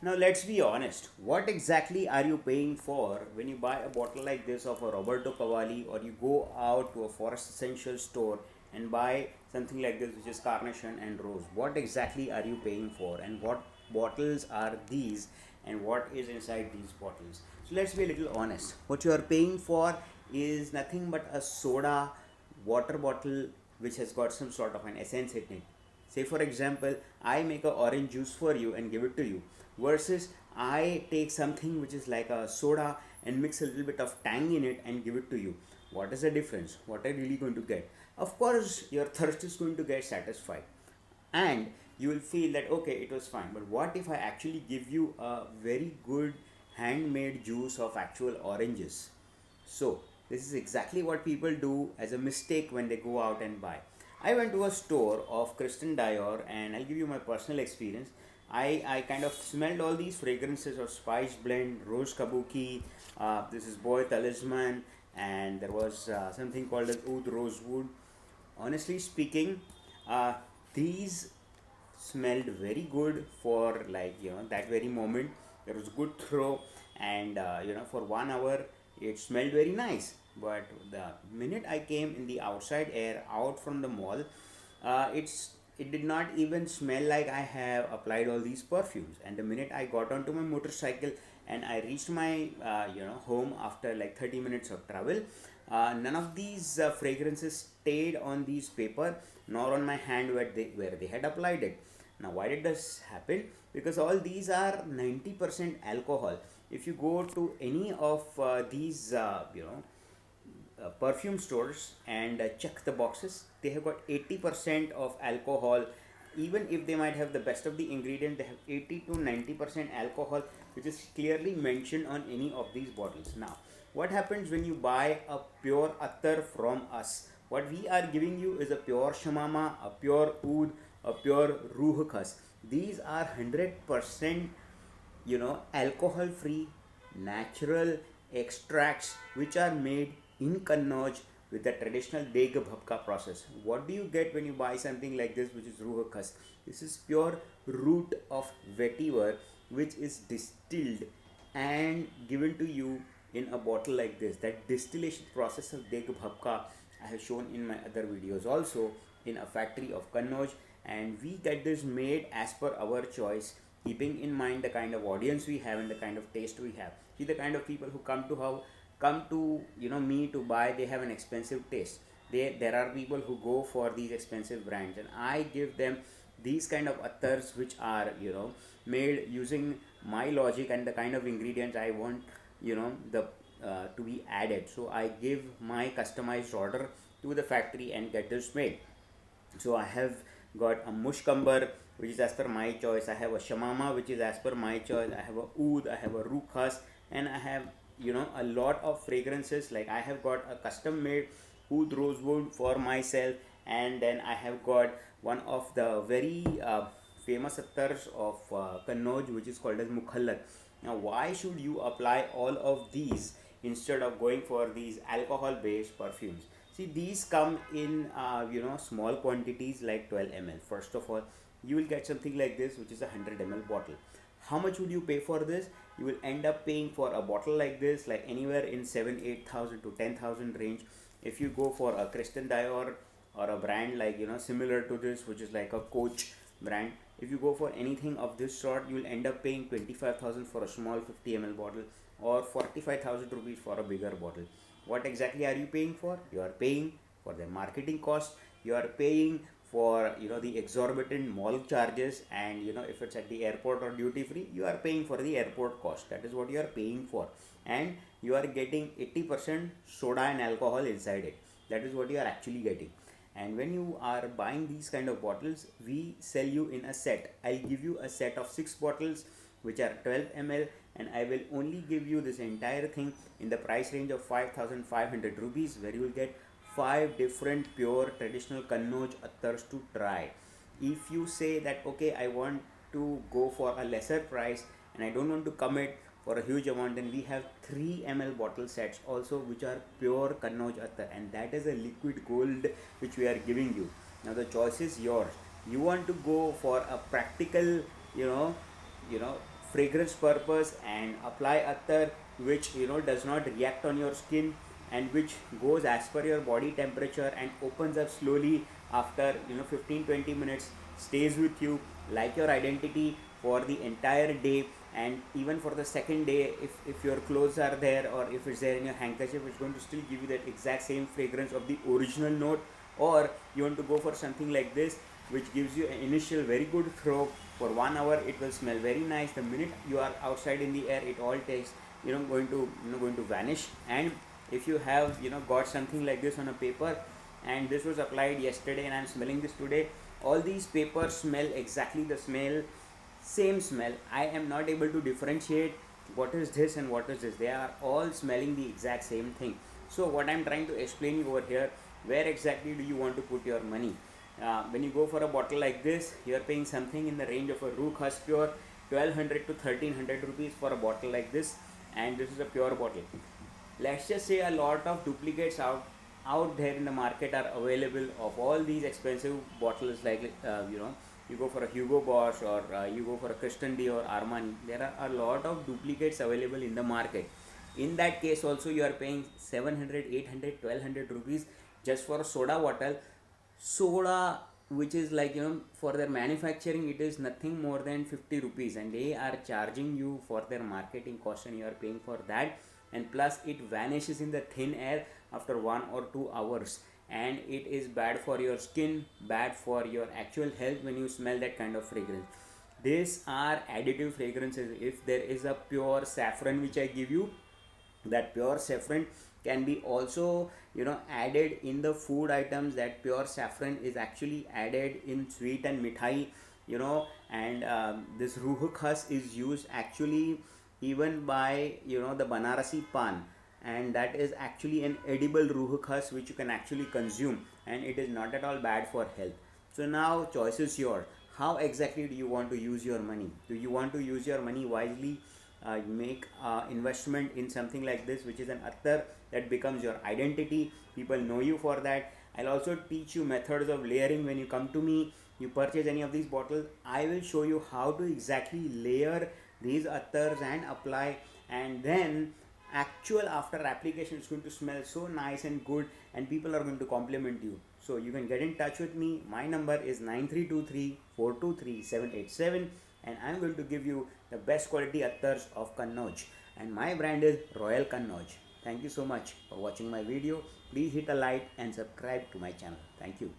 Now let's be honest. What exactly are you paying for when you buy a bottle like this of a Roberto Cavalli, or you go out to a Forest Essential store and buy something like this which is carnation and rose? What exactly are you paying for, and what bottles are these, and what is inside these bottles? So let's be a little honest. What you are paying for is nothing but a soda water bottle which has got some sort of an essence in it. Say for example, I make a orange juice for you and give it to you, versus I take something which is like a soda and mix a little bit of tang in it and give it to you. What is the difference? What are you really going to get? Of course your thirst is going to get satisfied, and you will feel that okay, it was fine. But what if I actually give you a very good handmade juice of actual oranges? So this is exactly what people do as a mistake when they go out and buy. I went to a store of Christian Dior, and I'll give you my personal experience. I kind of smelled all these fragrances of Spice Blend, Rose Kabuki, this is Boy Talisman, and there was something called as Oud Rosewood. Honestly speaking, uh, these smelled very good for, like, that very moment. There was good throw, and for 1 hour it smelled very nice. But the minute I came in the outside air out from the mall, it did not even smell like I have applied all these perfumes. And the minute I got onto my motorcycle and I reached my home after like 30 minutes of travel, none of these fragrances stayed on these paper nor on my hand where they had applied it. Now why did this happen? Because all these are 90% alcohol. If you go to any of these perfume stores and check the boxes, they have got 80% of alcohol. Even if they might have the best of the ingredient, they have 80 to 90% alcohol, which is clearly mentioned on any of these bottles. Now what happens when you buy a pure attar from us? What we are giving you is a pure shamama, a pure oud, a pure ruh khus. These are 100% alcohol free natural extracts which are made in Kannauj with the traditional deg bhabka process. What do you get when you buy something like this, which is ruh khus? This is pure root of vetiver which is distilled and given to you in a bottle like this. That distillation process of deg bhabka I have shown in my other videos also, in a factory of Kannauj, and we get this made as per our choice, keeping in mind the kind of audience we have and the kind of taste we have. See, the kind of people who come to me to buy, they have an expensive taste. There are people who go for these expensive brands, and I give them these kind of attars which are made using my logic and the kind of ingredients I want the to be added. So I give my customized order to the factory and get this made. So I have got a Musk Amber which is as per my choice. I have a Shamama which is as per my choice. I have a Oud, I have a Ruh Khus, and I have a lot of fragrances. Like I have got a custom made Oud Rosewood for myself, and then I have got one of the very famous attars of Kannauj which is called as Mukhallat. Now why should you apply all of these instead of going for these alcohol based perfumes? See, these come in small quantities like 12 ml. First of all, you will get something like this which is a 100 ml bottle. How much would you pay for this? You will end up paying for a bottle like this like anywhere in 7 8,000 to 10,000 range. If you go for a Christian Dior or a brand like similar to this, which is like a Coach brand, if you go for anything of this sort, you will end up paying 25,000 for a small 50 ml bottle, or 45,000 rupees for a bigger bottle. What exactly are you paying for? You are paying for the marketing cost, you are paying for the exorbitant mall charges, and if it's at the airport or duty free, you are paying for the airport cost. That is what you are paying for, and you are getting 80% soda and alcohol inside it. That is what you are actually getting. And when you are buying these kind of bottles, we sell you in a set. I'll give you a set of 6 bottles which are 12 ml, and I will only give you this entire thing in the price range of 5,500 rupees, where you will get 5 different pure traditional Kannauj Attars to try. If you say that okay, I want to go for a lesser price and I don't want to commit for a huge amount, then we have 3 ml bottle sets also which are pure Kannauj Attar, and that is a liquid gold which we are giving you. Now the choice is yours. You want to go for a practical you know fragrance purpose and apply attar which does not react on your skin and which goes as per your body temperature and opens up slowly after 15-20 minutes, stays with you like your identity for the entire day. And even for the second day, if your clothes are there or if it's there in your handkerchief, it's going to still give you that exact same fragrance of the original note. Or you want to go for something like this which gives you an initial very good throw. For 1 hour it will smell very nice. The minute you are outside in the air, it all takes going to vanish. And if you have got something like this on a paper and this was applied yesterday and I'm smelling this today, all these papers smell exactly the same smell. I am not able to differentiate what is this and what is this. They are all smelling the exact same thing. So what I'm trying to explain you over here, where exactly do you want to put your money? When you go for a bottle like this, you are paying something in the range of a Ruh Khus Pure 1200 to 1300 rupees for a bottle like this, and this is a pure bottle. Let's just say a lot of duplicates out there in the market are available of all these expensive bottles, like you go for a Hugo Boss or you go for a Christian Dior or Armani. There are a lot of duplicates available in the market. In that case also you are paying 700, 800, 1200 rupees just for a soda bottle. Soda, which is like for their manufacturing it is nothing more than 50 rupees, and they are charging you for their marketing cost and you are paying for that. And plus it vanishes in the thin air after 1 or 2 hours, and it is bad for your skin, bad for your actual health when you smell that kind of fragrance. These are additive fragrances. If there is a pure saffron which I give you, that pure saffron can be also added in the food items. That pure saffron is actually added in sweet and mithai, and this Ruh Khus is used actually even by the Banarasi pan, and that is actually an edible Ruh Khus which you can actually consume, and it is not at all bad for health. So now choice is yours. How exactly do you want to use your money? Do you want to use your money wisely, make investment in something like this which is an attar that becomes your identity? People know you for that. I'll also teach you methods of layering. When you come to me, you purchase any of these bottles, I will show you how to exactly layer these attars and apply, and then actual after application it's going to smell so nice and good, and people are going to compliment you. So you can get in touch with me. My number is 9323 423 787, and I'm going to give you the best quality attars of Kannauj, and my brand is Royal Kannauj. Thank you so much for watching my video. Please hit a like and subscribe to my channel. Thank you.